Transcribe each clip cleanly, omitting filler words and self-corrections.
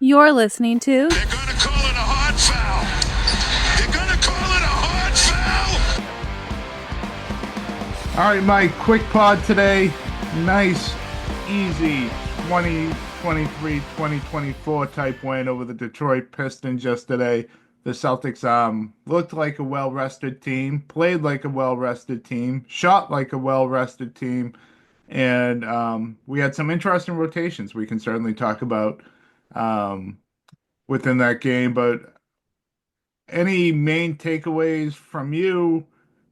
You're listening to They're going to call it a hard foul. They're going to call it a hard foul. All right, Mike, quick pod today. Nice, easy 2023, 2024 type win over the Detroit Pistons yesterday. The Celtics looked like a well-rested team, played like a well-rested team, shot like a well-rested team, and we had some interesting rotations we can certainly talk about um, within that game. But any main takeaways from you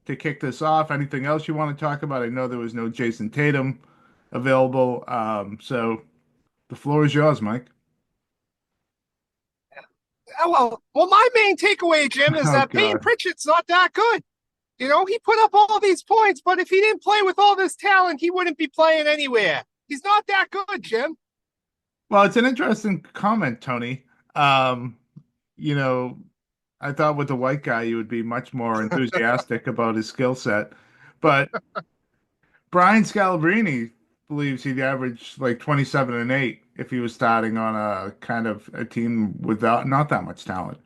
to kick this off? Anything else you want to talk about? I know there was no Jason Tatum available. So the floor is yours, Mike. Well, my main takeaway, Jim, is Oh that Peyton God. Pritchard's not that good. You know, he put up all these points, but if he didn't play with all this talent, he wouldn't be playing anywhere. He's not that good, Jim. Well, it's an interesting comment, Tony. Um, you know, I thought with the white guy you would be much more enthusiastic about his skill set, but Brian Scalabrine believes he'd average like 27 and 8 if he was starting on a kind of a team without not that much talent.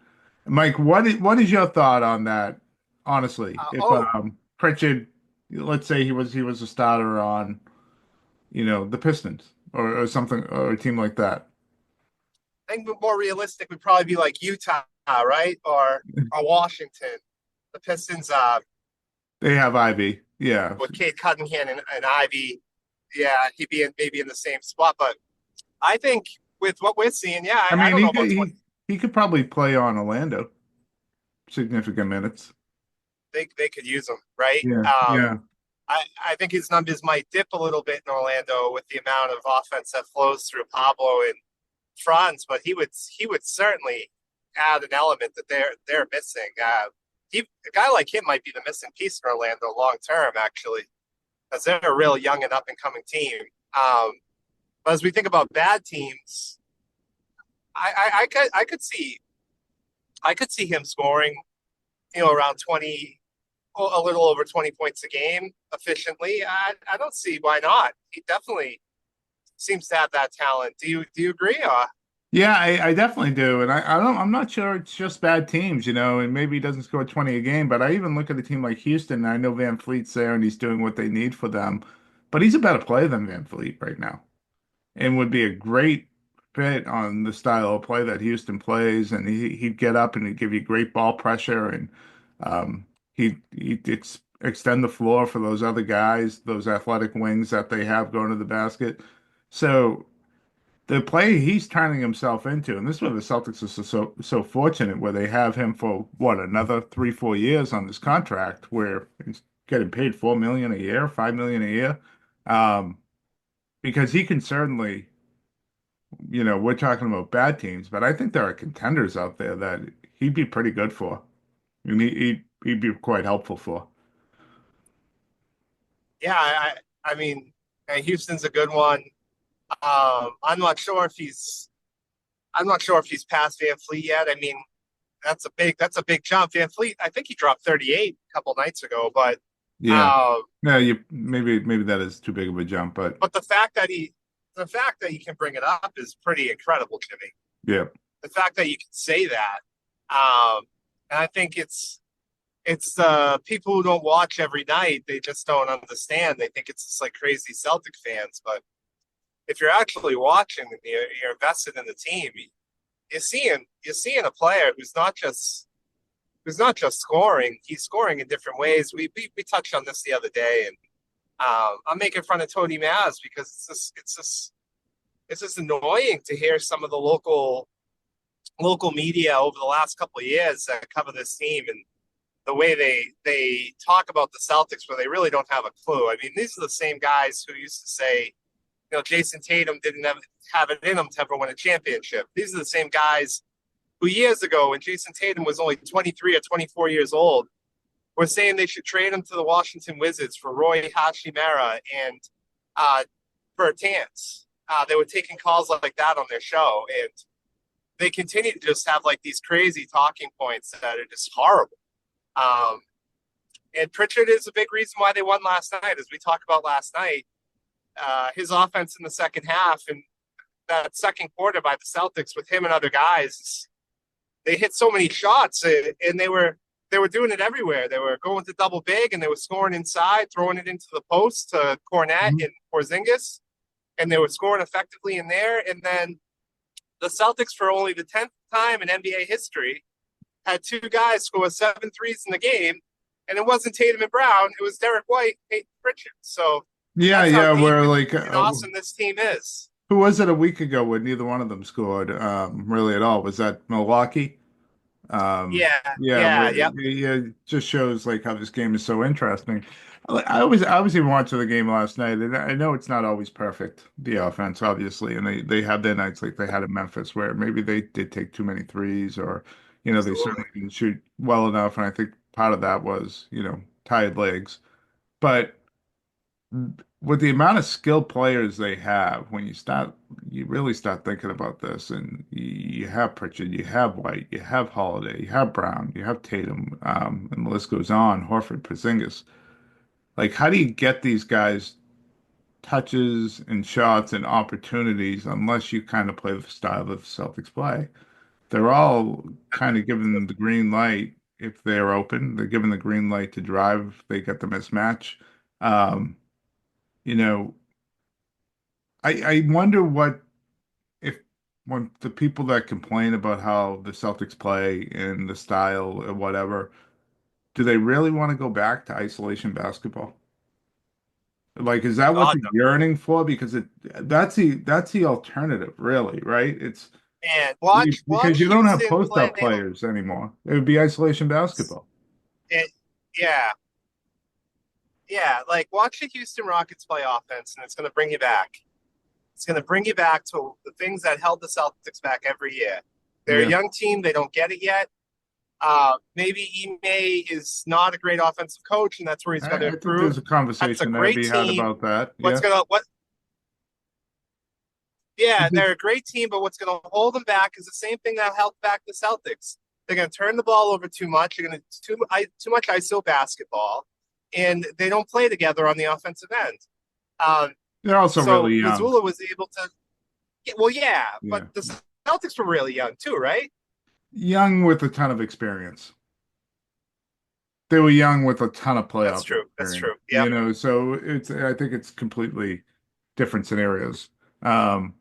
Mike, what is your thought on that? Honestly, if Pritchard, let's say he was a starter on, the Pistons or something or a team like that. I think more realistic would probably be like Utah, right? Or Washington. The Pistons They have Ivy. Yeah. with Kate Cunningham and Ivy. Yeah, he'd be maybe in the same spot. But I think with what we're seeing, yeah, I I mean, don't he know could about 20. he could probably play on Orlando significant minutes. They could use him, right? Yeah. Yeah. I think his numbers might dip a little bit in Orlando with the amount of offense that flows through Pablo and Franz, but he would certainly add an element that they're missing. A guy like him might be the missing piece in Orlando long term, actually, because they're a real young and up and coming team. But as we think about bad teams, I could see him scoring, around 20, a little over 20 points a game efficiently. I don't see why not. He definitely seems to have that talent. Do you agree? Yeah, I definitely do. And I'm not sure it's just bad teams, and maybe he doesn't score 20 a game, but I even look at a team like Houston, and I know Van Fleet's there and he's doing what they need for them, but he's a better player than Van Fleet right now and would be a great fit on the style of play that Houston plays. And he'd get up and he'd give you great ball pressure and um, he'd extend the floor for those other guys, those athletic wings that they have going to the basket. So the play he's turning himself into, and this is where the Celtics are so fortunate, where they have him for what, another 3 4 years on this contract, where he's getting paid 4 million a year, 5 million a year, um, because he can certainly, we're talking about bad teams, but I think there are contenders out there that he'd be pretty good for, and he'd be quite helpful for. Yeah, I mean, Houston's a good one. I'm not sure if he's past Van Fleet yet. I mean, that's a big jump. Van Fleet, I think he dropped 38 a couple nights ago, but Yeah, um, no, you maybe that is too big of a jump, but but the fact that he can bring it up is pretty incredible to me. yeah, The fact that you can say that, and I think it's people who don't watch every night. They just don't understand. They think it's just like crazy Celtic fans, but if you're actually watching and you're invested in the team, you're seeing a player who's not just scoring. He's scoring in different ways. We touched on this the other day, and I'm making fun of Tony Maz because it's just annoying to hear some of the local media over the last couple of years that cover this team and the way they talk about the Celtics, where they really don't have a clue. I mean, these are the same guys who used to say, Jason Tatum didn't have it in him to ever win a championship. These are the same guys who years ago, when Jason Tatum was only 23 or 24 years old, were saying they should trade him to the Washington Wizards for Roy Hashimura and Bertans. They were taking calls like that on their show, and they continue to just have like these crazy talking points that are just horrible. Um, and Pritchard is a big reason why they won last night, as we talked about last night. His offense in the second half, and that second quarter by the Celtics with him and other guys. They hit so many shots, and they were doing it everywhere. They were going to double big, and they were scoring inside, throwing it into the post to Cornette Mhm. and Porzingis, and they were scoring effectively in there. And then the Celtics, for only the 10th time in NBA history, had two guys score 7 threes in the game, and it wasn't Tatum and Brown; it was Derek White, and Peyton Pritchard. So Yeah, that's how yeah, deep where and, like and awesome this team is. who was it a week ago when neither one of them scored really at all? Was that Milwaukee? Yeah, Yeah, yeah, where yep. yeah, it just shows like how this game is so interesting. I was even watching the game last night, and I know it's not always perfect, the offense, obviously, and they have their nights like they had in Memphis where maybe they did take too many threes, or they Absolutely. certainly didn't shoot well enough, and I think part of that was tired legs. But with the amount of skilled players they have, when you really start thinking about this, and you have Pritchard, you have White, you have Holiday, you have Brown, you have Tatum, and the list goes on, Horford, Porzingis. Like, how do you get these guys touches and shots and opportunities unless you kind of play the style that the Celtics play? They're all kind of given the green light if they're open. They're given the green light to drive. If they get the mismatch. Um, you know, I wonder what if when the people that complain about how the Celtics play and the style or whatever, do they really want to go back to isolation basketball? Like, is that what God they're no. yearning for? Because that's the alternative, really, right? It's And watch because you don't have Houston play. post-up players anymore. It would be isolation basketball. It, yeah, yeah. Like watch the Houston Rockets play offense, and it's going to bring you back. It's going to bring you back to the things that held the Celtics back every year. They're a Yeah. young team; they don't get it yet. Maybe Ime is not a great offensive coach, and that's where he's got to I think improve. there's a That's a conversation there to great be had team. about that. What's Yeah. gonna what? Yeah, Because they're a great team, but what's going to hold them back is the same thing that held back the Celtics. They're going to turn the ball over too much. They're going to too much ISO basketball, and they don't play together on the offensive end. Um, they're also so really young. Mazzulla was able to. Well, yeah, but Yeah. the Celtics were really young too, right? Young with a ton of experience. They were young with a ton of That's playoff true. That's experience, true. Yep. so I think it's completely different scenarios. Um,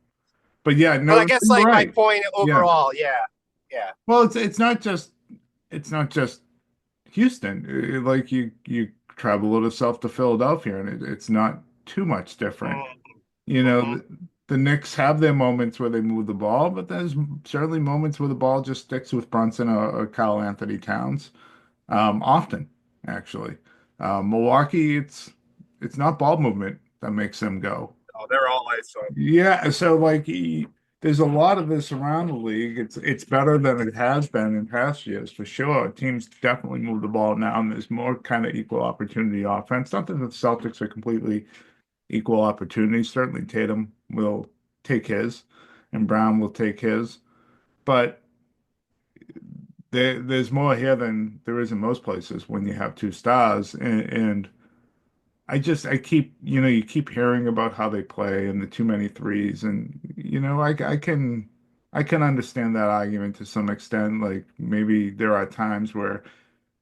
but yeah, But I no, guess you're like my right. point Yeah. overall, yeah, yeah. Well, it's not just Houston. Like you travel a little south to Philadelphia, and it's not too much different. Mm-hmm. The Knicks have their moments where they move the ball, but there's certainly moments where the ball just sticks with Brunson or Karl Anthony Towns. Often, actually. Milwaukee, it's not ball movement that makes them go. Oh, they're all ISO. Yeah, so like there's a lot of this around the league. It's better than it has been in past years for sure. Teams definitely move the ball now, and there's more kind of equal opportunity offense. Not that the Celtics are completely equal opportunity. Certainly Tatum will take his, and Brown will take his, but there's more here than there is in most places when you have two stars, and I keep, you keep hearing about how they play and the too many threes, and I can understand that argument to some extent. Like maybe there are times where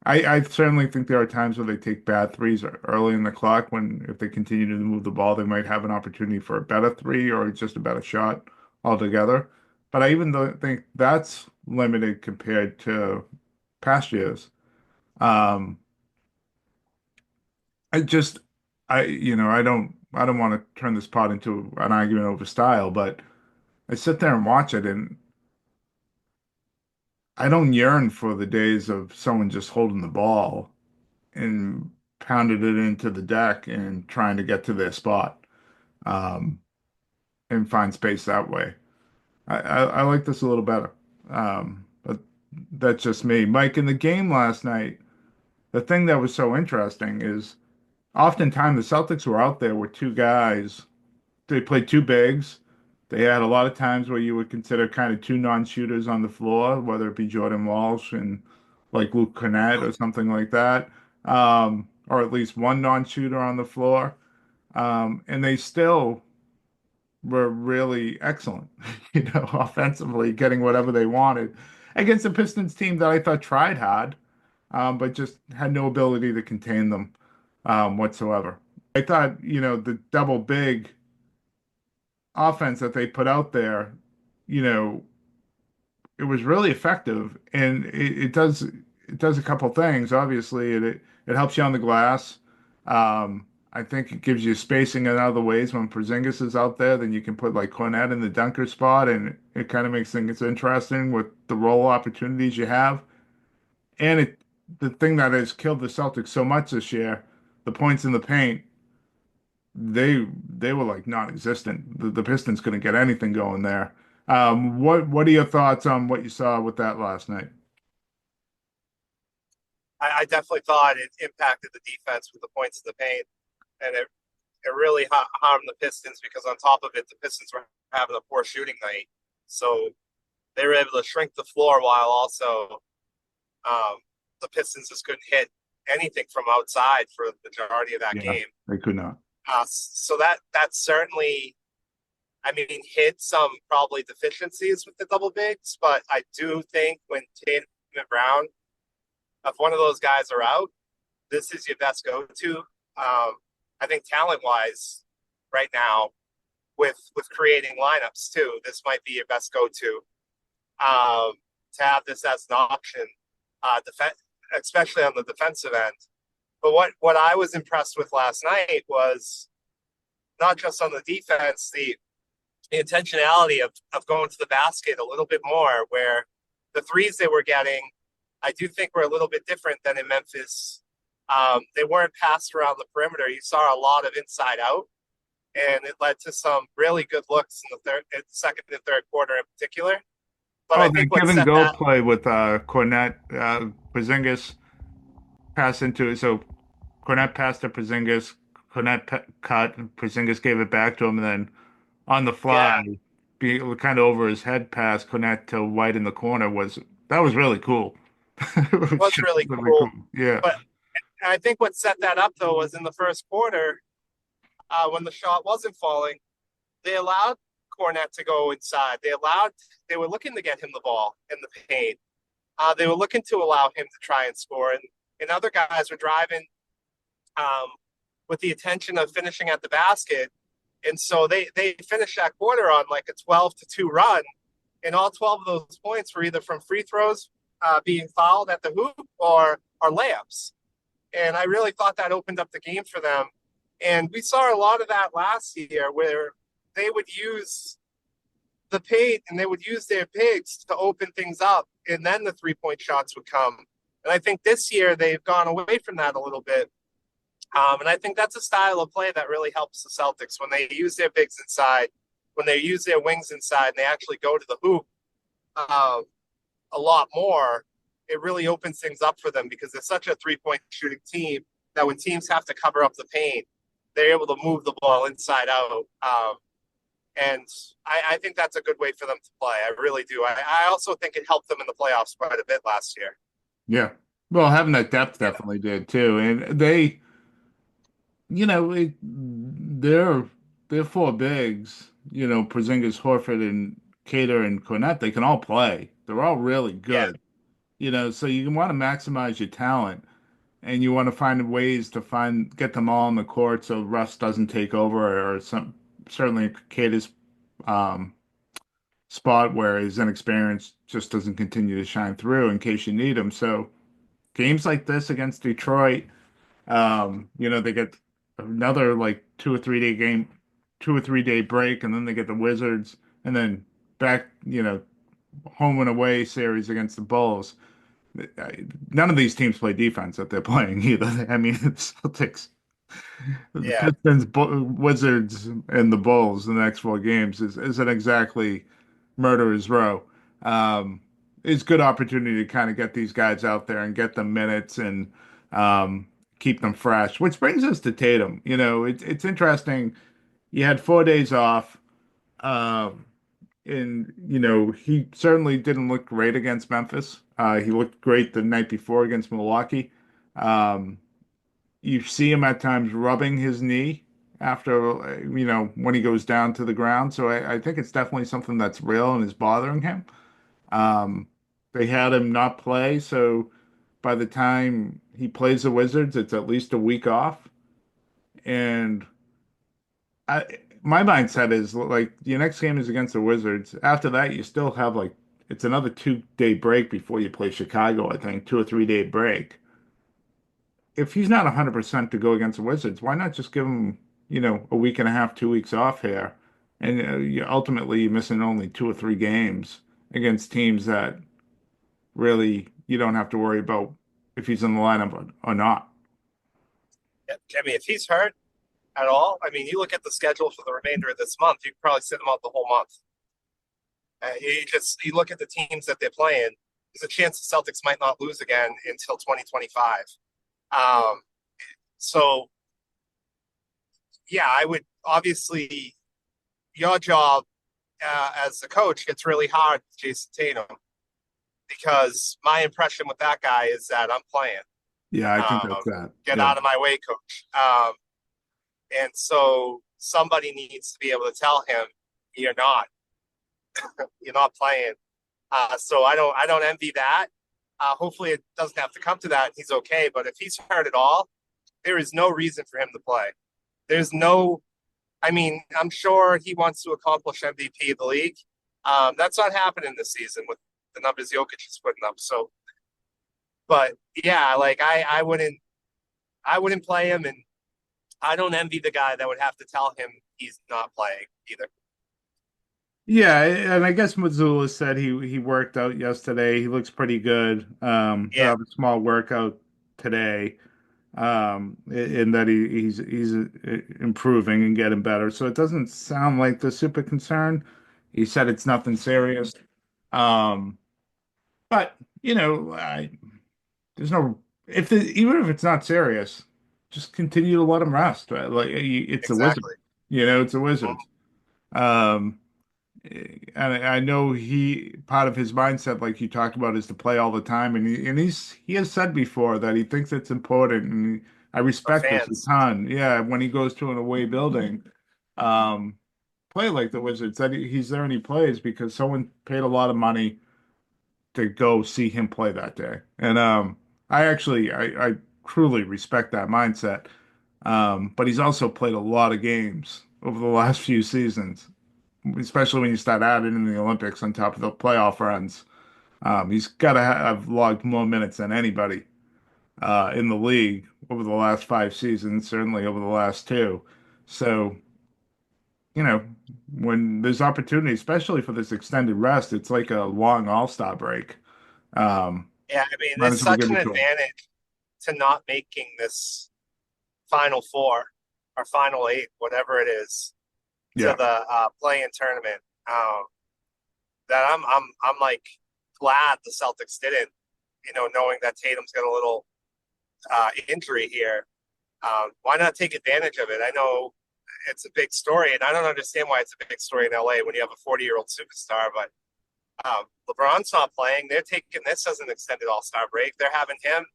I certainly think there are times where they take bad threes early in the clock when if they continue to move the ball, they might have an opportunity for a better three or just a better shot altogether. But I even though think that's limited compared to past years. Um, I just, I don't want to turn this pod into an argument over style, but I sit there and watch it, and I don't yearn for the days of someone just holding the ball and pounded it into the deck and trying to get to their spot, um, and find space that way. I like this a little better. But that's just me. Mike, in the game last night, the thing that was so interesting is oftentimes the Celtics were out there with two guys. They played two bigs. They had a lot of times where you would consider kind of two non-shooters on the floor, whether it be Jordan Walsh and like Luke Cornett or something like that, or at least one non-shooter on the floor. And they still were really excellent, offensively, getting whatever they wanted against a Pistons team that I thought tried hard, but just had no ability to contain them whatsoever. I thought, the double big offense that they put out there, you know, it was really effective, and it does a couple things. Obviously, it helps you on the glass. I think it gives you spacing in other ways when Porzingis is out there. Then you can put like Cornette in the dunker spot, and it kind of makes things interesting with the role opportunities you have. And the thing that has killed the Celtics so much this year, the points in the paint, they were like non-existent. The Pistons couldn't get anything going there. What are your thoughts on what you saw with that last night? I definitely thought it impacted the defense with the points in the paint, and it really harmed the Pistons because on top of it, the Pistons were having a poor shooting night, so they were able to shrink the floor while also um, the Pistons just couldn't hit anything from outside for the majority of that Yeah, game. they could not. So that certainly, I mean, hit some probably deficiencies with the double bigs, but I do think when Tatum and Brown, if one of those guys are out, this is your best go-to. I think talent-wise, right now, with creating lineups too, this might be your best go-to. To have this as an option, especially on the defensive end. But what I was impressed with last night was not just on the defense, the intentionality of going to the basket a little bit more, where the threes they were getting, I do think were a little bit different than in Memphis. They weren't passed around the perimeter. You saw a lot of inside out, and it led to some really good looks in the second and third quarter in particular. But Oh, I the think what give and set go that, play with Cornette, Porzingis passed into it. So Cornette passed to Porzingis, Cornette cut, Porzingis gave it back to him, and then on the fly, yeah, be kind of over his head pass, Cornette to White in the corner that was really cool. It was was just really really cool. cool. Yeah. But I think what set that up though was in the first quarter, when the shot wasn't falling, they allowed Cornette to go inside. They were looking to get him the ball in the paint. They were looking to allow him to try and score, and other guys were driving um, with the intention of finishing at the basket. And so they finished that quarter on like a 12-2 run, and all 12 of those points were either from free throws, being fouled at the hoop, or layups. And I really thought that opened up the game for them. And we saw a lot of that last year where they would use the paint and they would use their bigs to open things up, and then the 3-point shots would come. And I think this year they've gone away from that a little bit. And I think that's a style of play that really helps the Celtics when they use their bigs inside, when they use their wings inside, and they actually go to the hoop uh, a lot more. It really opens things up for them because they're such a 3-point shooting team that when teams have to cover up the paint, they're able to move the ball inside out. And I think that's a good way for them to play. I really do. I also think it helped them in the playoffs quite a bit last year. Yeah. Well, having that depth definitely did too. And they're four bigs, Porzingis, Horford, and Cater and Cornette, they can all play. They're all really Yeah, good. So you want to maximize your talent, and you want to find ways to get them all on the court so Russ doesn't take over, or certainly Cater's um spot where his inexperience just doesn't continue to shine through in case you need him. So games like this against Detroit, they get another like 2 or 3 day game, 2 or 3 day break, and then they get the Wizards, and then back, home and away series against the Bulls. None of these teams play defense that they're playing either. I mean, the Celtics, the yeah, Pistons, Wizards, and the Bulls, the next 4 games isn't exactly murderer's row. Um, it's good opportunity to kind of get these guys out there and get them minutes and um, keep them fresh. Which brings us to Tatum. It's interesting. You had 4 days off, um, and he certainly didn't look great against Memphis. He looked great the night before against Milwaukee. You see him at times rubbing his knee after, when he goes down to the ground. So I think it's definitely something that's real and is bothering him. Um, they had him not play, so by the time he plays the Wizards, it's at least a week off. And my mindset is like your next game is against the Wizards. After that, you still have like it's another 2 day break before you play Chicago, I think, 2 or 3 day break. If he's not 100% to go against the Wizards, why not just give him, a week and a half, 2 weeks off here? And ultimately, you're missing only 2 or 3 games against teams that really you don't have to worry about if he's in the lineup or not. I mean, if he's hurt at all, I mean, you look at the schedule for the remainder of this month, you could probably sit him out the whole month. You look at the teams that they're playing. There's a chance the Celtics might not lose again until 2025. Um, so yeah, I would obviously your job as a coach gets really hard, Jason Tatum, because my impression with that guy is that I'm playing. Yeah, I think that's Um, that. get Yeah. out of my way, coach. And so somebody needs to be able to tell him you're not, you're not playing. So I don't envy that. Hopefully it doesn't have to come to that. And he's okay. But if he's hurt at all, there is no reason for him to play. There's no, I mean, I'm sure he wants to accomplish MVP of the league. That's not happening this season with the numbers Jokic is putting up. So, but yeah, like I wouldn't play him, and I don't envy the guy that would have to tell him he's not playing either. Yeah, and I guess Mazzulla said he worked out yesterday. He looks pretty good. He'll Yeah, have a small workout today. In that he's improving and getting better. So it doesn't sound like the super concern. He said it's nothing serious. Um, but there's no even if it's not serious, just continue to let him rest. Right? Like it's a wizard, exactly. it's a wizard. Um, and I know he part of his mindset, like you talked about, is to play all the time, and he has said before that he thinks it's important, and I For respect this a fans, ton. Yeah, when he goes to an away building, um, play like the Wizards, that he's there and he plays because someone paid a lot of money to go see him play that day, and I truly respect that mindset. But he's also played a lot of games over the last few seasons, especially when you start adding in the Olympics on top of the playoff runs. He's got to have logged more minutes than anybody in the league over the last 5 seasons, certainly over the last two. So, you know, when there's opportunity, especially for this extended rest, it's like a long all-star break. Um, yeah, I mean, Might it's as well such give an it to him. advantage to not making this Final Four or Final Eight, whatever it is, to Yeah. the play-in tournament. That I'm like glad the Celtics didn't, knowing that Tatum's got a little injury here. Why not take advantage of it? I know it's a big story, and I don't understand why it's a big story in LA when you have a 40-year-old superstar. But LeBron's not playing. They're taking this as an extended All-Star break. They're having him.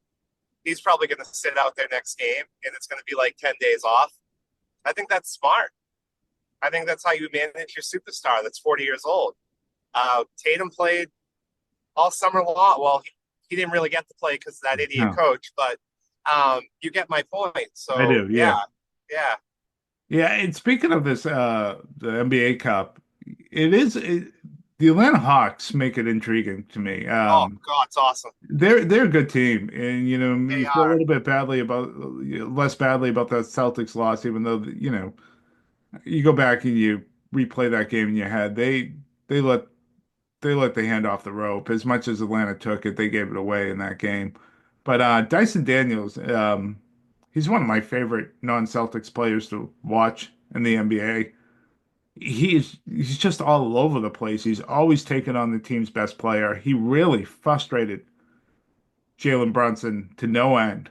He's probably going to sit out their next game, and it's going to be like 10 days off. I think that's smart. I think that's how you manage your superstar that's 40 years old. Tatum played all summer long. Well, he didn't really get to play because of that idiot No, coach, but you get my point. I So do. yeah, Yeah. yeah. Yeah. And speaking of this, the NBA Cup, the Atlanta Hawks make it intriguing to me. Oh God, it's awesome. They're a good team, and They you feel a are little bit less badly about that Celtics loss, even though you go back and you replay that game in your head. They let they let the hand off the rope as much as Atlanta took it. They gave it away in that game. But Dyson Daniels, he's one of my favorite non-Celtics players to watch in the NBA. He's just all over the place. He's always taken on the team's best player. He really frustrated Jalen Brunson to no end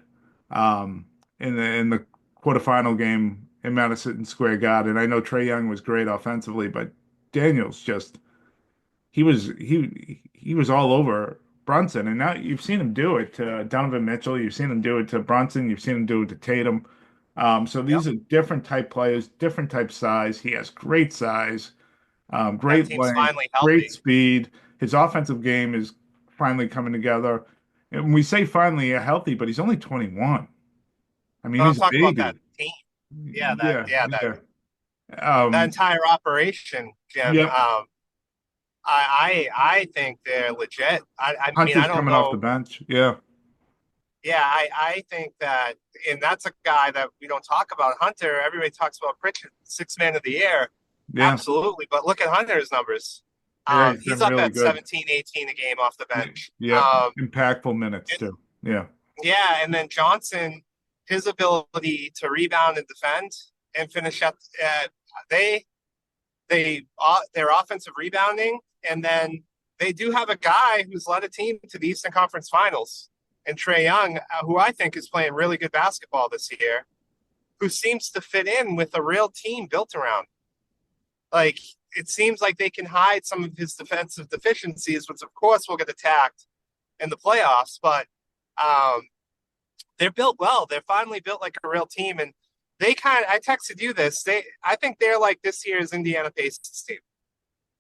in the quarterfinal game in Madison Square Garden. I know Trae Young was great offensively, but Daniels just he was all over Brunson, and now you've seen him do it to Donovan Mitchell. You've seen him do it to Brunson. You've seen him do it to Tatum. So Yep. these are different type players, different type size. He has great size, That great team's length, finally great healthy. speed. His offensive game is finally coming together. And we say finally healthy, but he's only 21. I mean, But I'm he's a talking about that baby. team. Yeah, That yeah. that entire operation, Jim. Yep. I think they're legit. I mean, I Hunter's don't coming off the know. bench. Yeah, Yeah, I think that, and that's a guy that we don't talk about. Hunter, everybody talks about Pritchard, six man of the year. yeah, Absolutely. But look at Hunter's numbers. yeah. He's He's been up really at good. 17, 18 a game off the bench. Yep. Impactful minutes too. Yeah. Yeah, and then Johnson, his ability to rebound and defend and finish up, they their offensive rebounding, and then they do have a guy who's led a team to the Eastern Conference Finals, and Trae Young, who I think is playing really good basketball this year, who seems to fit in with a real team built around. Like, it seems like they can hide some of his defensive deficiencies, which of course will get attacked in the playoffs, but um, they're built well. They're finally built like a real team, and I texted you this. I think they're like this year's Indiana Pacers team.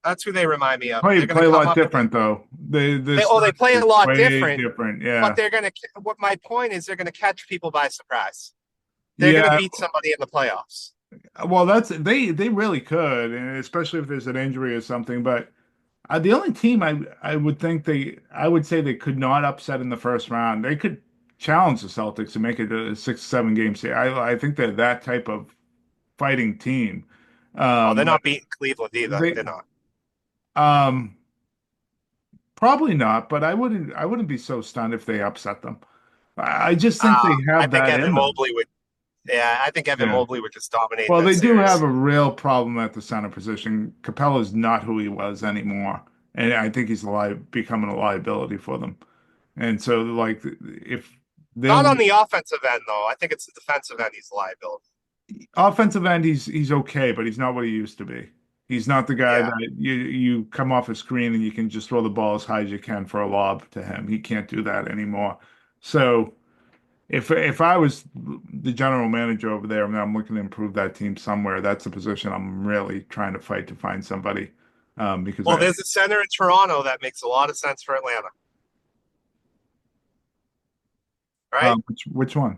That's who they remind me of. They're going to Play a come lot up and different though. The they start play is a lot way different, different. but Yeah. they're going to. What my point is, they're going to catch people by surprise. They're going to Yeah. beat somebody in the playoffs. Well, they really could, and especially if there's an injury or something. But the only team I would think I would say they could not upset in the first round. They could challenge the Celtics and make it a 6-7 game series. I think they're that type of fighting team. Oh, they're But not beating Cleveland either. they They're not. um probably not. But I wouldn't be so stunned if they upset them. I just think they I have think that Evan in them. Mobley would. Yeah, I think Evan Yeah. Mobley would just dominate Well, that they do have series. a real problem at the center position. Capella's not who he was anymore, and I think he's becoming a liability for them. And so, like, if they'll Not on the offensive end, though. I think it's the defensive end he's a liability. offensive end, he's okay, but he's not what he used to be. He's not the guy Yeah. that you come off a screen and you can just throw the ball as high as you can for a lob to him. He can't do that anymore. So. If I was the general manager over there and I'm looking to improve that team somewhere, that's the position I'm really trying to fight to find somebody. Because Well, there's a center in Toronto that makes a lot of sense for Atlanta, right? which one?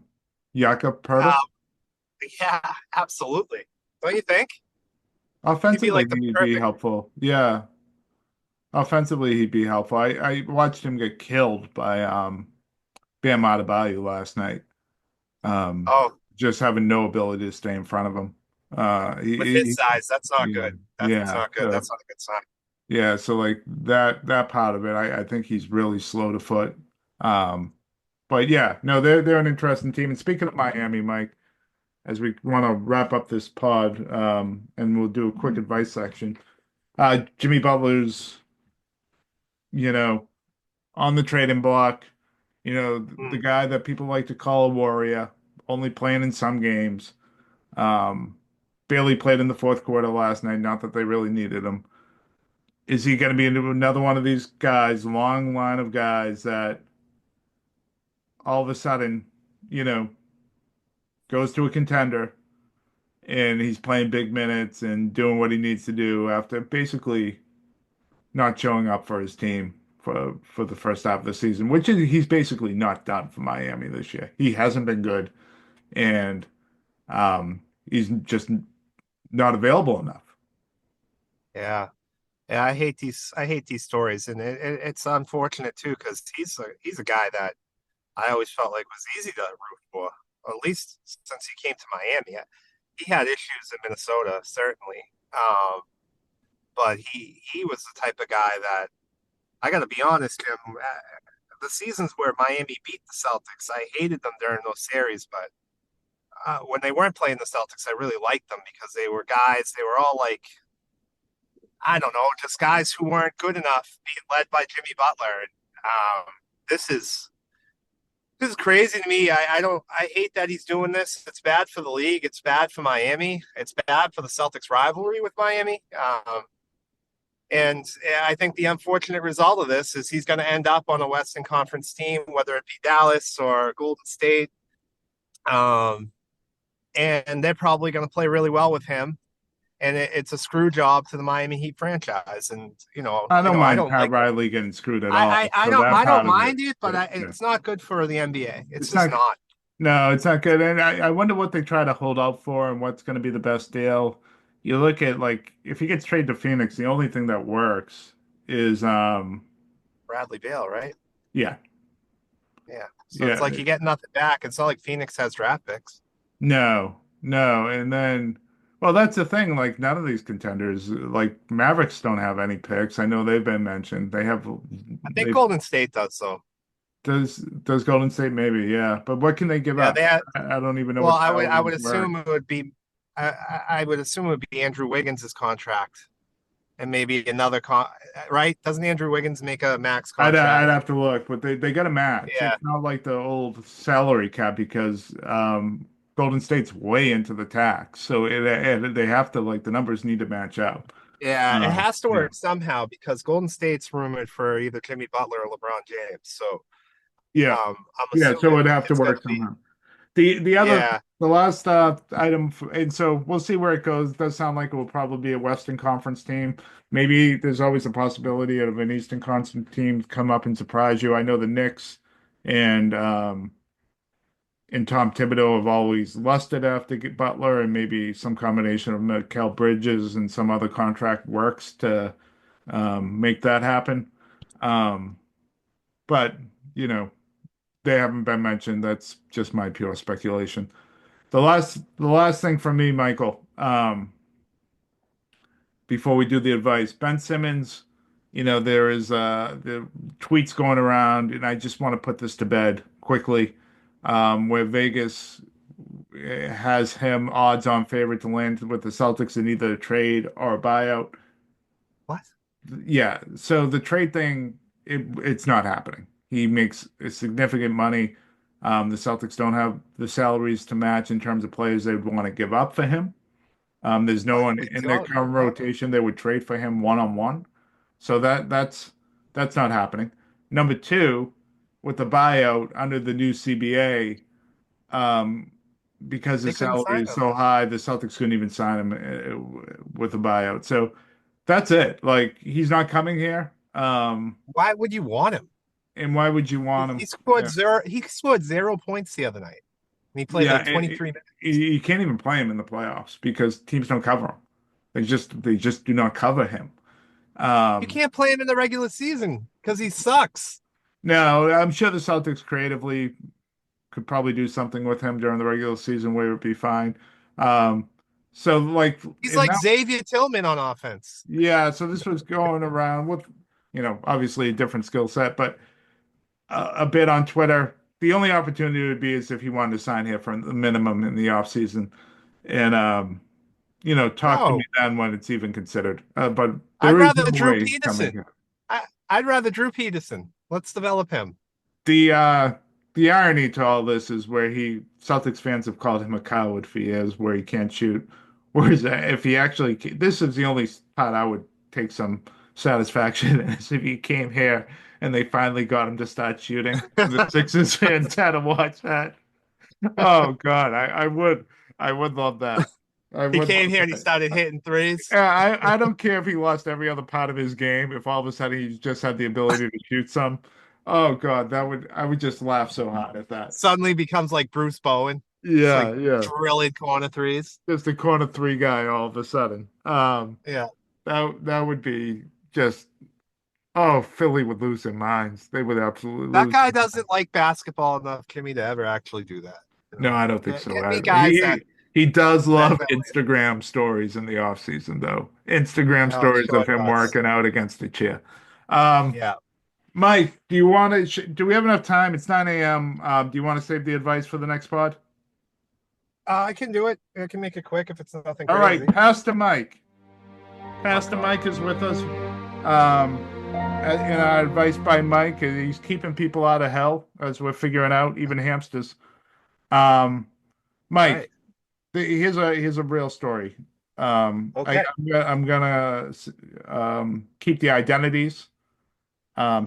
Jakob Pertl? Um, yeah, absolutely. Don't you think? He'd be Offensively, like the he'd be perfect. helpful. Yeah, offensively, he'd be helpful. I watched him get killed by Bam Adebayo last night. Um, Oh, just having no ability to stay in front of him. with his size, that's not Yeah, good. That's yeah. not good. That's not a good sign. Yeah, so like that part of it, I think he's really slow to foot. Um, but yeah, no, they're an interesting team. And speaking of Miami, Mike, as we want to wrap up this pod, and we'll do a quick advice section. Jimmy Butler's, you know, on the trading block, the Hmm. guy that people like to call a warrior, only playing in some games. Um, barely played in the fourth quarter last night, not that they really needed him. Is he going to be into another one of these guys, long line of guys that all of a sudden, you know, goes to a contender and he's playing big minutes and doing what he needs to do after basically not showing up for his team for the first half of the season, which is he's basically not done for Miami this year. He hasn't been good and he's just not available enough. Yeah, yeah. I hate these stories, and it's unfortunate too because he's a guy that I always felt like was easy to root for, at least since he came to Miami. He had issues in Minnesota, certainly, but he was the type of guy that I got to be honest, Jim. The seasons where Miami beat the Celtics, I hated them during those series, but when they weren't playing the Celtics, I really liked them because they were guys. They were all like, I don't know, just guys who weren't good enough, being led by Jimmy Butler. And this is this is crazy to me. I don't. I hate that he's doing this. It's bad for the league. It's bad for Miami. It's bad for the Celtics rivalry with Miami. And I think the unfortunate result of this is he's going to end up on a Western Conference team, whether it be Dallas or Golden State. Um, and they're probably going to play really well with him. And it's a screw job to the Miami Heat franchise. And I don't I mind don't Pat like it. Riley getting screwed at all. So that I don't part of it, mind it, but yeah. it's not good for the NBA. It's It's just not. not. No, it's not good. And I wonder what they try to hold out for and what's going to be the best deal. You look at like if he gets traded to Phoenix, the only thing that works is Bradley Beal, right? yeah, Yeah. So it's yeah. like you get nothing back. It's not like Phoenix has draft picks. No, no. And then well, that's the thing, like none of these contenders, like Mavericks don't have any picks. I know they've been mentioned. I think They Golden State does so. does Golden State maybe, yeah. But what can they give Yeah, up? they had. I don't even know Well, what I salaries would work. assume it would be. I would assume it would be Andrew Wiggins' contract and maybe another right? Doesn't Andrew Wiggins make a max I'd contract? have to look, but they got a match. Yeah. It's not like the old salary cap because Golden State's way into the tax, so they have to like the numbers need to match up. Yeah, it has to Yeah, work somehow because Golden State's rumored for either Jimmy Butler or LeBron James. So yeah, I'm yeah. So assuming it'd have to it's going work to be. somehow. The Yeah. last item, and so we'll see where it goes. It does sound like it will probably be a Western Conference team. Maybe there's always a possibility of an Eastern Conference team come up and surprise you. I know the Knicks and Tom Thibodeau have always lusted after Butler, and maybe some combination of Mikal Bridges and some other contract works to make that happen. Um, but you know, they haven't been mentioned. That's just my pure speculation. The last thing from me, Michael, before we do the advice, Ben Simmons, there is the tweets going around, and I just want to put this to bed quickly, where Vegas has him odds-on favorite to land with the Celtics in either a trade or a buyout. What? Yeah, so the trade thing, it's not happening. He makes significant money. The Celtics don't have the salaries to match in terms of players they would want to give up for him. There's no What? one We in their don't. current What? rotation they would trade for him one-on-one. So that's not happening. Number two, with the buyout under the new CBA, um, because They his couldn't salary sign is him. so high, the Celtics couldn't even sign him with a buyout. So that's it. Like he's not coming here. Why would you want him? And why would you want him? He scored Yeah, zero. He scored 0 points the other night, and he played yeah, like 23 minutes. you can't even play him in the playoffs because teams don't cover him. They just do not cover him. You Um, can't play him in the regular season because he sucks. no, I'm sure the Celtics creatively could probably do something with him during the regular season where it would be fine. Um, so like He's in like that, Xavier Tillman on offense. yeah, so this was going around with, obviously a different skill set, but a bit on Twitter. The only opportunity would be is if he wanted to sign here for the minimum in the offseason. And talk to me No, then when it's even considered. But I'd there is rather no Drew way he's coming Peterson. here. I'd rather Drew Peterson. Let's develop him. The uh the irony to all this is where Celtics fans have called him a coward for years, where he can't shoot. Whereas if he actually, this is the only part I would take some satisfaction in is if he came here and they finally got him to start shooting. The Sixers fans had to watch that. Oh God, I would love that. I He would came love here and he that. started hitting threes. Yeah, I don't care if he lost every other part of his game. If all of a sudden he just had the ability to shoot some, oh God, I would just laugh so hard at that. Suddenly becomes like Bruce Bowen. It's like Yeah, yeah, drilling corner threes. just a corner three guy all of a sudden. Yeah. That would be just Philly would lose their minds. They would absolutely That lose guy their minds. doesn't like basketball enough, Kimmy, to ever actually do that. No, I don't think so Get me either. guys that He does love that Instagram stories in the off season though. Instagram oh, I'm stories sure of it him does. working out against the chair. Um, Yeah. Mike, do you want to? Do we have enough time? It's 9 a.m. Do you want to save the advice for the next pod? I can do it. I can make it quick if it's nothing All right, crazy. Pastor Mike. Pastor Mike is with us. Um, our advice by Mike is he's keeping people out of hell as we're figuring out, even hamsters. Um, Mike, Right. here's a real story. Okay. I'm gonna keep the identities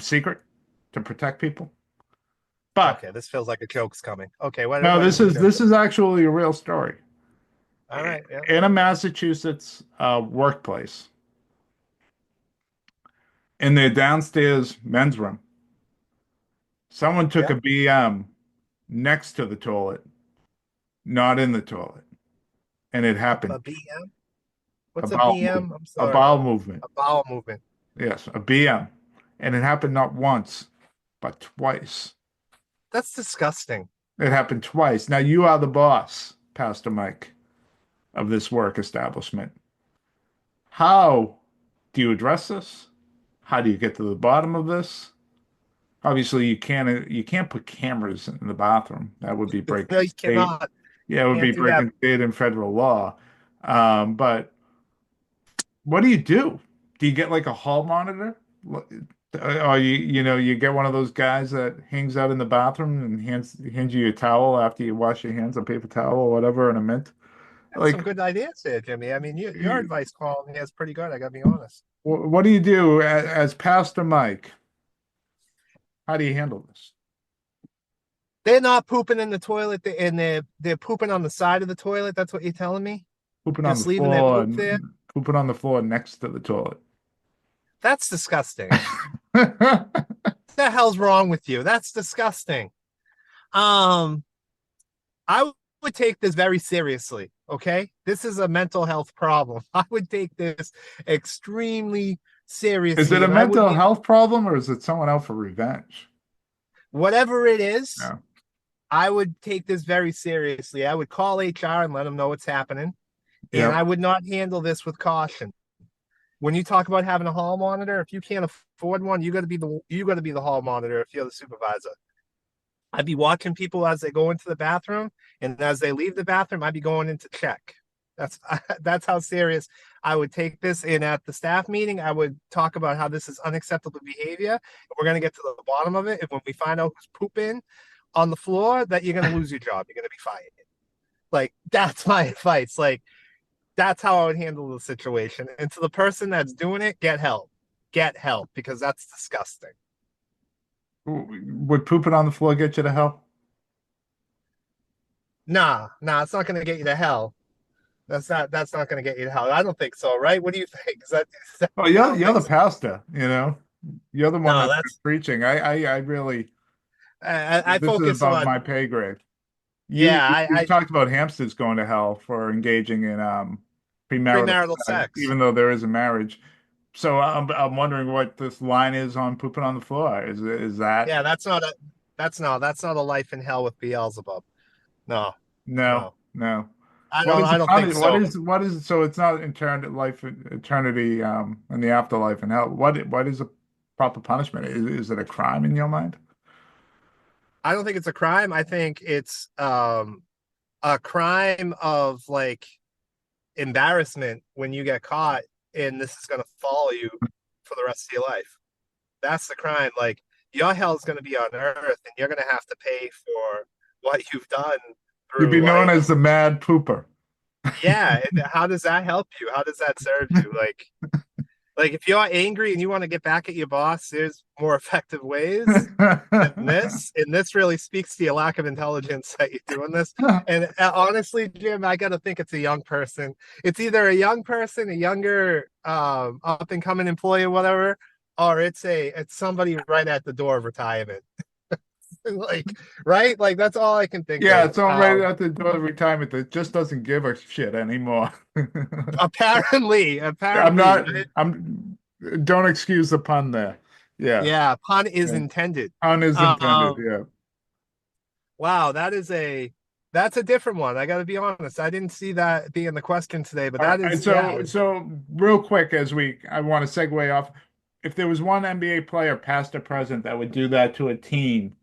secret to protect people. But Okay. This feels like a joke's coming. Okay. What no, is the joke? this is actually a real story. All right. Yeah. In a Massachusetts workplace, in their downstairs men's room, someone took Yeah. a BM next to the toilet, not in the toilet, and it A happened. BM? A What's a bowel BM? movement. I'm A sorry. bowel movement. A bowel movement. Yes, a BM, and it happened not once, but twice. That's disgusting. It happened twice. Now you are the boss, Pastor Mike, of this work establishment. How do you address this? How do you get to the bottom of this? Obviously, you can't put cameras in the bathroom. That would be No, breaking you state. cannot. Yeah, it would be Can't do that. breaking state and federal law. But what do you do? Do you get like a hall monitor? Or you get one of those guys that hangs out in the bathroom and hands you a towel after you wash your hands, a paper towel or whatever, and a mint. That's some Like, good ideas there, Jimmy. I mean, your advice column is pretty good. I gotta be honest. what do you do as Pastor Mike? How do you handle this? They're not pooping in the toilet, and they're pooping on the side of the toilet. That's what you're telling me? Pooping on the Just leaving their floor poop there? and pooping on the floor next to the toilet. That's disgusting. What the hell's wrong with you? That's disgusting. Um, I would take this very seriously. Okay, this is a mental health problem. I would take this extremely Is it seriously, a and I would mental be health problem or is it someone out for revenge? whatever it is. No. I would take this very seriously. I would call HR and let them know what's happening, and Yep. I would not handle this with caution. When you talk about having a hall monitor, if you can't afford one, you got to be the hall monitor if you're the supervisor. I'd be watching people as they go into the bathroom, and as they leave the bathroom, I'd be going in to check. That's that's how serious I would take this. And at the staff meeting, I would talk about how this is unacceptable behavior. And we're going to get to the bottom of it. And when we find out who's pooping on the floor, that you're going to lose your job. You're going to be fired. Like that's my advice. Like that's how I would handle the situation. And to the person that's doing it, get help. Get help because that's disgusting. Would pooping on the floor get you to hell? Nah, it's not going to get you to hell. That's not going to get you to hell. I don't think so, right? What do you think? Oh, I you're don't you're think the so. pastor, You're the one No, that's that's preaching. I really I this is focus above on my pay grade. You yeah, you talked about hamsters going to hell for engaging in premarital premarital sex, sex. even though there is a marriage. So I'm wondering what this line is on pooping on the floor. Is that Yeah, that's not a life in hell with Beelzebub. No, no, no, no. I What don't is I the don't think so. what is so it's not eternity in the afterlife and hell. What is a proper punishment? Is it a crime in your mind? I don't think it's a crime. I think it's a crime of like embarrassment when you get caught, and this is going to follow you for the rest of your life. That's the crime. Like your hell is going to be on earth, and you're going to have to pay for what you've done You'd be through known like as the mad pooper. yeah. And how does that help you? How does that serve you? Like if you're angry and you want to get back at your boss, there's more effective ways than this. And this really speaks to your lack of intelligence that you're doing this. And honestly, Jim, I got to think it's a young person. It's either a young person, a younger up and coming employee, or whatever, or it's somebody right at the door of retirement. Like right, like that's all I can think Yeah, of. it's all right at the door of retirement that just doesn't give a shit anymore. I'm Apparently, not, right? don't excuse the pun there. Yeah, Yeah, pun is yeah. intended. Pun is intended. Um, Yeah. wow, that's a different one. I got to be honest. I didn't see that being the question today, but All that right. is yeah. So real quick, I want to segue off. If there was one NBA player, past or present, that would do that to a team,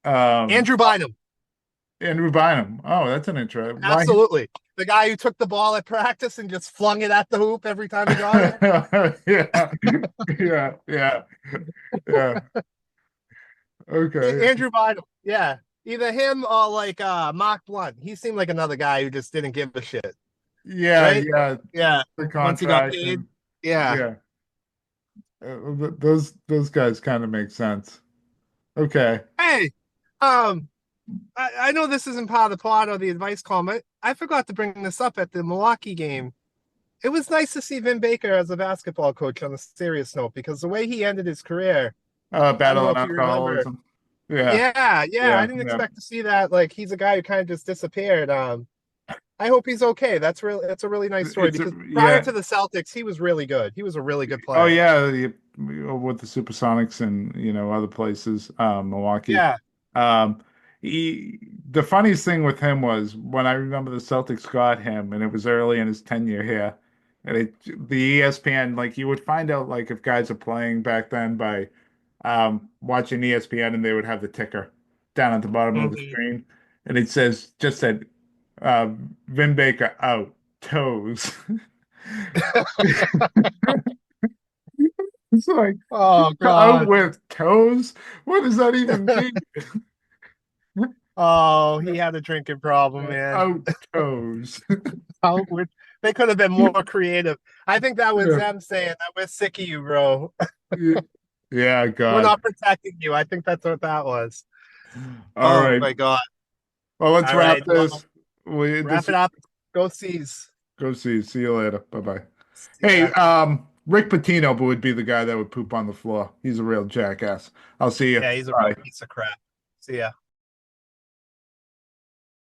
um, Andrew Bynum, Andrew Bynum. Oh, that's an intro. Why? absolutely. The guy who took the ball at practice and just flung it at the hoop every time he got it. Yeah, yeah, yeah, yeah. Okay. Andrew Bynum, yeah. Either him or like Mark Blunt. He seemed like another guy who just didn't give a shit, Yeah, right? yeah. Yeah. The Once he got contract paid, and yeah. yeah, those guys kind of make sense. Okay. Hey, um, I know this isn't part of the plot or the advice column. I forgot to bring this up at the Milwaukee game. It was nice to see Vin Baker as a basketball coach on a serious note because the way he ended his career, I don't know Battling if you remember. alcoholism. Yeah, Yeah, I yeah, didn't yeah. expect to see that. Like he's a guy who kind of just disappeared. I hope he's okay. That's a really nice story It's a, because prior yeah. to the Celtics, he was really good. He was a really good Oh player. yeah, with the Supersonics and other places, Milwaukee. Yeah. Um, the funniest thing with him was when I remember the Celtics got him, and it was early in his tenure here, and the ESPN, like you would find out like if guys are playing back then by watching ESPN, and they would have the ticker down at the bottom of the Mhm. screen, and it just said uh, Vin Baker out toes. It's like Oh out God. with toes. What does that even mean? Oh, he had a drinking problem, man. Out toes. Outward. They could have been more creative. I think that was Yeah. them saying that we're sick of you, bro. Yeah, We're God. not protecting you. I think that's what that was. All Oh right. my God. Well, let's All wrap right. Well, this. We wrap this it up. Go Seas. Go see. See you later. Bye bye. See Hey, ya. Rick Pitino would be the guy that would poop on the floor. He's a real jackass. I'll see you. Yeah, he's a real Bye. piece of crap. See ya.